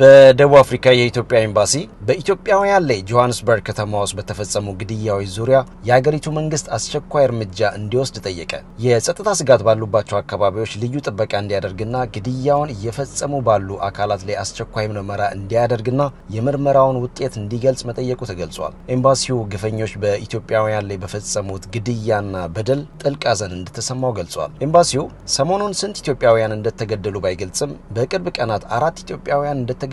በደቡብ አፍሪካ የኢትዮጵያ ኤምባሲ በኢትዮጵያውያን ላይ ጆሃንስበርግ ከተማ ውስጥ በተፈጸሙ ግድያዎች ዙሪያ የሀገሪቱ መንግስት አስቸኳይ እርምጃ እንዲወስድ ጠየቀ። የጸጥታ ስጋት ባሉባቸው አካባቢዎች ልዩ ጥበቃ እንዲያደርግና ግድያውን እየፈጸሙ ባሉ አካላት ላይ አስቸኳይ ምርመራ እንዲያደርግና የምርመራውን ውጤት እንዲገልጽ መጠየቁ ተገልጿል። ኤምባሲው ግፈኞች በኢትዮጵያውያን ላይ በፈጸሙት ግድያና በደል ጥልቅ ሐዘን እንደተሰማው ገልጿል። ኤምባሲው ሰሞኑን ስንት ኢትዮጵያውያን እንደተገደሉ ባይገልጽም በቅርብ ቀናት 4 ኢትዮጵያውያን እንደተገደሉ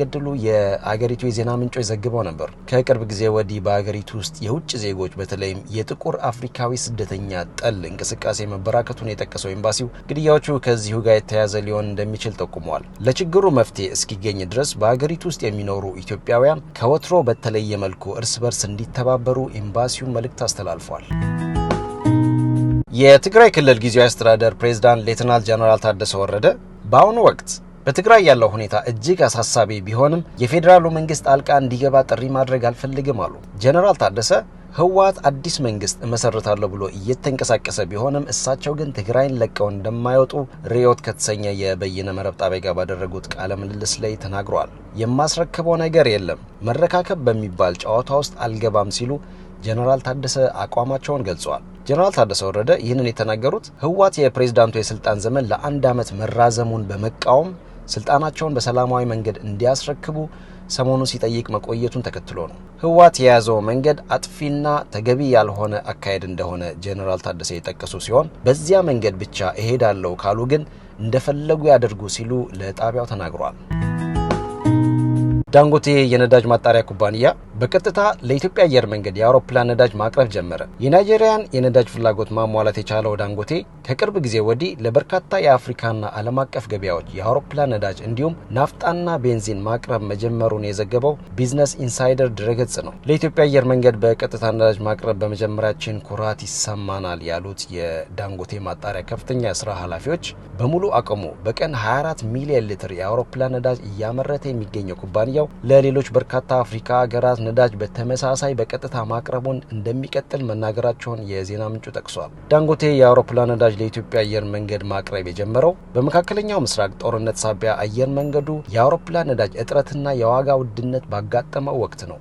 የአገሪቱ የዜና ምንጮች ዘግበው ነበር። ከቅርብ ጊዜ ወዲህ በአገሪቱ ውስጥ የውጭ ዜጎች በተለይም የጥቁር አፍሪካዊ ስደተኛ ጠል እንቅስቃሴ መበራከቱን የጠቀሰው ኤምባሲው ግድያዎቹ ከዚሁ ጋር የተያያዘ ሊሆን እንደሚችል ጠቁመዋል። ለችግሩ መፍትሄ እስኪገኝ ድረስ በአገሪቱ ውስጥ የሚኖሩ ኢትዮጵያውያን ከወትሮ በተለየ መልኩ እርስ በርስ እንዲተባበሩ ኤምባሲው መልእክት አስተላልፏል። የትግራይ ክልል ጊዜያዊ አስተዳደር ፕሬዝዳንት ሌተናል ጀነራል ታደሰ ወረደ በአሁኑ ወቅት በትግራይ ያለው ሁኔታ እጅግ አሳሳቢ ቢሆንም የፌዴራሉ መንግስት ጣልቃ እንዲገባ ጥሪ ማድረግ አልፈልግም አሉ። ጀነራል ታደሰ ህወሓት አዲስ መንግስት እመሰርታለሁ ብሎ እየተንቀሳቀሰ ቢሆንም እሳቸው ግን ትግራይን ለቀው እንደማይወጡ ሪዮት ከተሰኘ የበይነ መረብ ጣቢያ ጋር ባደረጉት ቃለ ምልልስ ላይ ተናግረዋል። የማስረክበው ነገር የለም፣ መረካከብ በሚባል ጨዋታ ውስጥ አልገባም ሲሉ ጀነራል ታደሰ አቋማቸውን ገልጸዋል። ጀነራል ታደሰ ወረደ ይህንን የተናገሩት ህወሓት የፕሬዝዳንቱ የስልጣን ዘመን ለ1 ዓመት መራዘሙን በመቃወም ስልጣናቸውን በሰላማዊ መንገድ እንዲያስረክቡ ሰሞኑን ሲጠይቅ መቆየቱን ተከትሎ ነው። ህወሓት የያዘው መንገድ አጥፊና ተገቢ ያልሆነ አካሄድ እንደሆነ ጀነራል ታደሰ የጠቀሱ ሲሆን በዚያ መንገድ ብቻ እሄዳለሁ ካሉ ግን እንደፈለጉ ያደርጉ ሲሉ ለጣቢያው ተናግሯል። ዳንጎቴ የነዳጅ ማጣሪያ ኩባንያ በቀጥታ ለኢትዮጵያ አየር መንገድ የአውሮፕላን ነዳጅ ማቅረብ ጀመረ። የናይጄሪያን የነዳጅ ፍላጎት ማሟላት የቻለው ዳንጎቴ ከቅርብ ጊዜ ወዲህ ለበርካታ የአፍሪካና ዓለም አቀፍ ገበያዎች የአውሮፕላን ነዳጅ እንዲሁም ናፍጣና ቤንዚን ማቅረብ መጀመሩን የዘገበው ቢዝነስ ኢንሳይደር ድረገጽ ነው። ለኢትዮጵያ አየር መንገድ በቀጥታ ነዳጅ ማቅረብ በመጀመራችን ኩራት ይሰማናል ያሉት የዳንጎቴ ማጣሪያ ከፍተኛ የስራ ኃላፊዎች በሙሉ አቅሙ በቀን 24 ሚሊዮን ሊትር የአውሮፕላን ነዳጅ እያመረተ የሚገኘው ኩባንያው ለሌሎች በርካታ አፍሪካ ሀገራት ነዳጅ በተመሳሳይ በቀጥታ ማቅረቡን እንደሚቀጥል መናገራቸውን የዜና ምንጩ ጠቅሷል። ዳንጎቴ የአውሮፕላን ነዳጅ ለኢትዮጵያ አየር መንገድ ማቅረብ የጀመረው በመካከለኛው ምስራቅ ጦርነት ሳቢያ አየር መንገዱ የአውሮፕላን ነዳጅ እጥረትና የዋጋ ውድነት ባጋጠመው ወቅት ነው።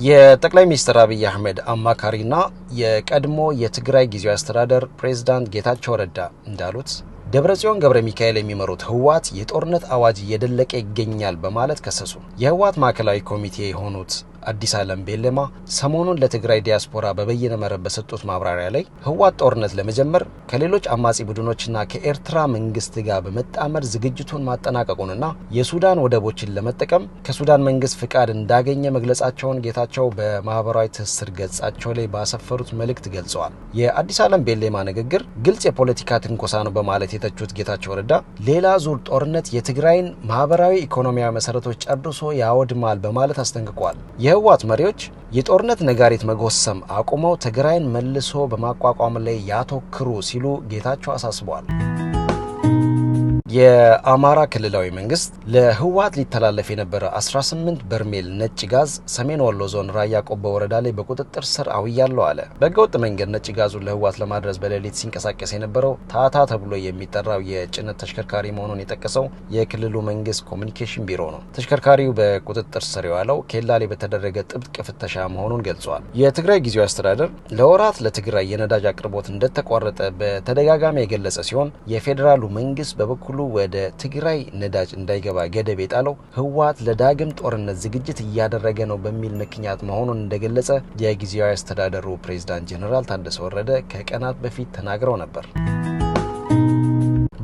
የጠቅላይ ሚኒስትር አብይ አህመድ አማካሪና የቀድሞ የትግራይ ጊዜያዊ አስተዳደር ፕሬዝዳንት ጌታቸው ረዳ እንዳሉት ደብረጽዮን ገብረ ሚካኤል የሚመሩት ህወሓት የጦርነት አዋጅ እየደለቀ ይገኛል በማለት ከሰሱ። የህወሓት ማዕከላዊ ኮሚቴ የሆኑት አዲስ ዓለም ቤሌማ ሰሞኑን ለትግራይ ዲያስፖራ በበይነ መረብ በሰጡት ማብራሪያ ላይ ህወሓት ጦርነት ለመጀመር ከሌሎች አማጺ ቡድኖችና ከኤርትራ መንግስት ጋር በመጣመር ዝግጅቱን ማጠናቀቁንና የሱዳን ወደቦችን ለመጠቀም ከሱዳን መንግስት ፍቃድ እንዳገኘ መግለጻቸውን ጌታቸው በማህበራዊ ትስስር ገጻቸው ላይ ባሰፈሩት መልእክት ገልጸዋል። የአዲስ ዓለም ቤሌማ ንግግር ግልጽ የፖለቲካ ትንኮሳ ነው በማለት የተቹት ጌታቸው ረዳ ሌላ ዙር ጦርነት የትግራይን ማህበራዊ ኢኮኖሚያዊ መሰረቶች ጨርሶ ያወድማል በማለት አስጠንቅቋል። የህወሓት መሪዎች የጦርነት ነጋሪት መጎሰም አቁመው ትግራይን መልሶ በማቋቋም ላይ ያተኩሩ ሲሉ ጌታቸው አሳስበዋል። የአማራ ክልላዊ መንግስት ለህወሓት ሊተላለፍ የነበረ 18 በርሜል ነጭ ጋዝ ሰሜን ወሎ ዞን ራያ ቆቦ ወረዳ ላይ በቁጥጥር ስር አውያለሁ አለ። በህገወጥ መንገድ ነጭ ጋዙን ለህወሓት ለማድረስ በሌሊት ሲንቀሳቀስ የነበረው ታታ ተብሎ የሚጠራው የጭነት ተሽከርካሪ መሆኑን የጠቀሰው የክልሉ መንግስት ኮሚኒኬሽን ቢሮ ነው። ተሽከርካሪው በቁጥጥር ስር የዋለው ኬላ ላይ በተደረገ ጥብቅ ፍተሻ መሆኑን ገልጿል። የትግራይ ጊዜያዊ አስተዳደር ለወራት ለትግራይ የነዳጅ አቅርቦት እንደተቋረጠ በተደጋጋሚ የገለጸ ሲሆን የፌዴራሉ መንግስት በበኩሉ ወደ ትግራይ ነዳጅ እንዳይገባ ገደብ የጣለው ህወሓት ለዳግም ጦርነት ዝግጅት እያደረገ ነው በሚል ምክንያት መሆኑን እንደገለጸ የጊዜያዊ አስተዳደሩ ፕሬዝዳንት ጀነራል ታደሰ ወረደ ከቀናት በፊት ተናግረው ነበር።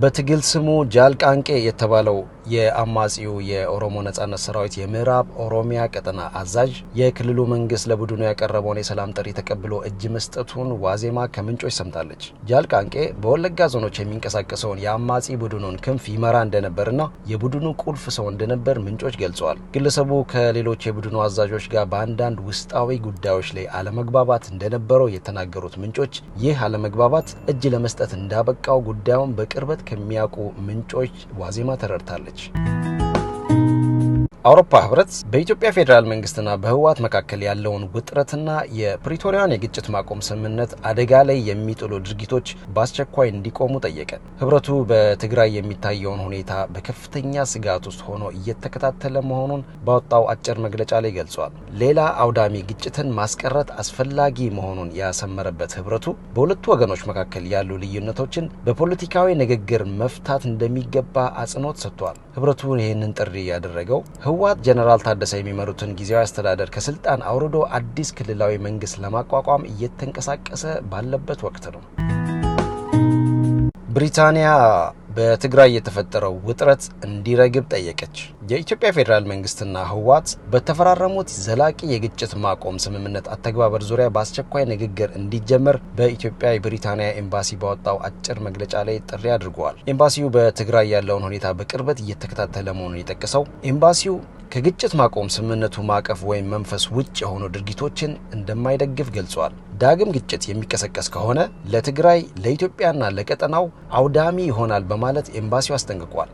በትግል ስሙ ጃልቃንቄ የተባለው የአማጺው የኦሮሞ ነጻነት ሰራዊት የምዕራብ ኦሮሚያ ቀጠና አዛዥ የክልሉ መንግስት ለቡድኑ ያቀረበውን የሰላም ጥሪ ተቀብሎ እጅ መስጠቱን ዋዜማ ከምንጮች ሰምታለች። ጃልቃንቄ በወለጋ ዞኖች የሚንቀሳቀሰውን የአማጺ ቡድኑን ክንፍ ይመራ እንደነበርና የቡድኑ ቁልፍ ሰው እንደነበር ምንጮች ገልጸዋል። ግለሰቡ ከሌሎች የቡድኑ አዛዦች ጋር በአንዳንድ ውስጣዊ ጉዳዮች ላይ አለመግባባት እንደነበረው የተናገሩት ምንጮች ይህ አለመግባባት እጅ ለመስጠት እንዳበቃው ጉዳዩን በቅርበት ከሚያውቁ ምንጮች ዋዜማ ተረድታለች። አውሮፓ ህብረት በኢትዮጵያ ፌዴራል መንግስትና በህወሓት መካከል ያለውን ውጥረትና የፕሪቶሪያን የግጭት ማቆም ስምምነት አደጋ ላይ የሚጥሉ ድርጊቶች በአስቸኳይ እንዲቆሙ ጠየቀ። ህብረቱ በትግራይ የሚታየውን ሁኔታ በከፍተኛ ስጋት ውስጥ ሆኖ እየተከታተለ መሆኑን ባወጣው አጭር መግለጫ ላይ ገልጿል። ሌላ አውዳሚ ግጭትን ማስቀረት አስፈላጊ መሆኑን ያሰመረበት ህብረቱ በሁለቱ ወገኖች መካከል ያሉ ልዩነቶችን በፖለቲካዊ ንግግር መፍታት እንደሚገባ አጽንኦት ሰጥቷል። ህብረቱ ይህንን ጥሪ ያደረገው ህወሓት ጀነራል ታደሰ የሚመሩትን ጊዜያዊ አስተዳደር ከስልጣን አውርዶ አዲስ ክልላዊ መንግስት ለማቋቋም እየተንቀሳቀሰ ባለበት ወቅት ነው። ብሪታንያ በትግራይ የተፈጠረው ውጥረት እንዲረግብ ጠየቀች። የኢትዮጵያ ፌዴራል መንግስትና ህወሓት በተፈራረሙት ዘላቂ የግጭት ማቆም ስምምነት አተግባበር ዙሪያ በአስቸኳይ ንግግር እንዲጀመር በኢትዮጵያ የብሪታንያ ኤምባሲ ባወጣው አጭር መግለጫ ላይ ጥሪ አድርገዋል። ኤምባሲው በትግራይ ያለውን ሁኔታ በቅርበት እየተከታተለ መሆኑን የጠቀሰው ኤምባሲው ከግጭት ማቆም ስምምነቱ ማዕቀፍ ወይም መንፈስ ውጭ የሆኑ ድርጊቶችን እንደማይደግፍ ገልጿል። ዳግም ግጭት የሚቀሰቀስ ከሆነ ለትግራይ፣ ለኢትዮጵያና ለቀጠናው አውዳሚ ይሆናል በማለት ኤምባሲው አስጠንቅቋል።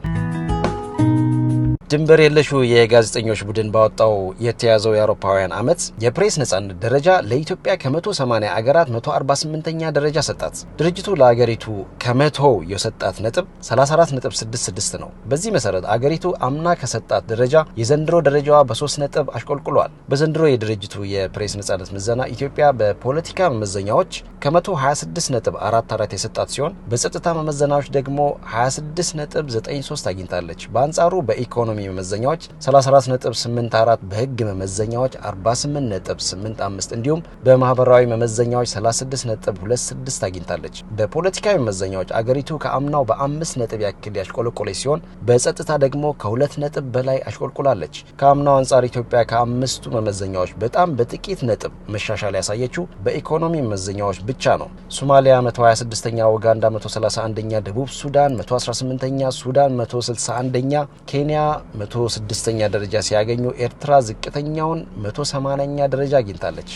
ድንበር የለሹ የጋዜጠኞች ቡድን ባወጣው የተያዘው የአውሮፓውያን ዓመት የፕሬስ ነጻነት ደረጃ ለኢትዮጵያ ከ180 አገራት 148ኛ ደረጃ ሰጣት። ድርጅቱ ለአገሪቱ ከ100 የሰጣት ነጥብ 34.66 ነው። በዚህ መሰረት አገሪቱ አምና ከሰጣት ደረጃ የዘንድሮ ደረጃዋ በ3 ነጥብ አሽቆልቁሏል። በዘንድሮ የድርጅቱ የፕሬስ ነጻነት ምዘና ኢትዮጵያ በፖለቲካ መመዘኛዎች ከ126.44 የሰጣት ሲሆን በጸጥታ መመዘናዎች ደግሞ 26.93 አግኝታለች። በአንጻሩ በኢኮኖሚ መመዘኛዎች 34.84፣ በህግ መመዘኛዎች 48.85 እንዲሁም በማህበራዊ መመዘኛዎች 36.26 አግኝታለች። በፖለቲካዊ መመዘኛዎች አገሪቱ ከአምናው በ5 ነጥብ ያክል ያሽቆለቆለች ሲሆን በጸጥታ ደግሞ ከ2 ነጥብ በላይ አሽቆልቁላለች። ከአምናው አንጻር ኢትዮጵያ ከአምስቱ መመዘኛዎች በጣም በጥቂት ነጥብ መሻሻል ያሳየችው በኢኮኖሚ መመዘኛዎች ብቻ ነው። ሶማሊያ 126ኛ፣ ኡጋንዳ 131ኛ፣ ደቡብ ሱዳን 118ኛ፣ ሱዳን 161ኛ፣ ኬንያ 106ኛ ደረጃ ሲያገኙ ኤርትራ ዝቅተኛውን 180ኛ ደረጃ አግኝታለች።